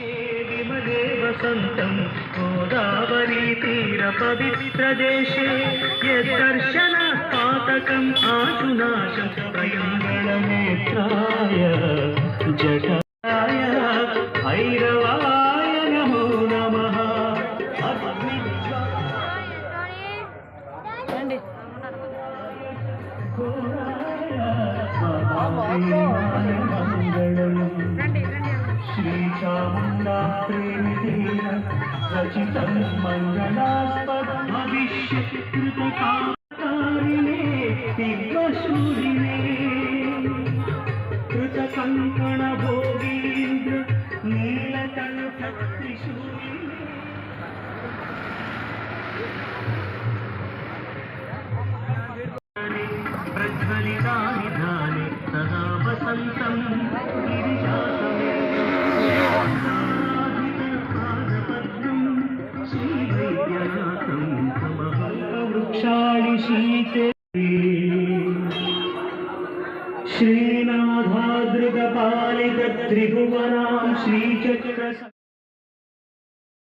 विमले वसन्तं गोदावरी तीर पवित्रदेशे यद्दर्शनात् पातकम् आशुनाशं प्रयङ्गणनेत्राय जटाय भैरवाय नमो नमः। श्रीचामुण्डा प्रेमितेन रचितं मङ्गलास्पदं भविष्यत्कृतकारिणे दिव्यशूलिने कृतकङ्कणभोगीन्द्र नीलकण्ठत्रिशूलिने प्रज्वलितानि ध्याने सदा वसन्तं शीते श्रीनाथादृगपालित त्रिभुवनां श्रीचक्रवर्ती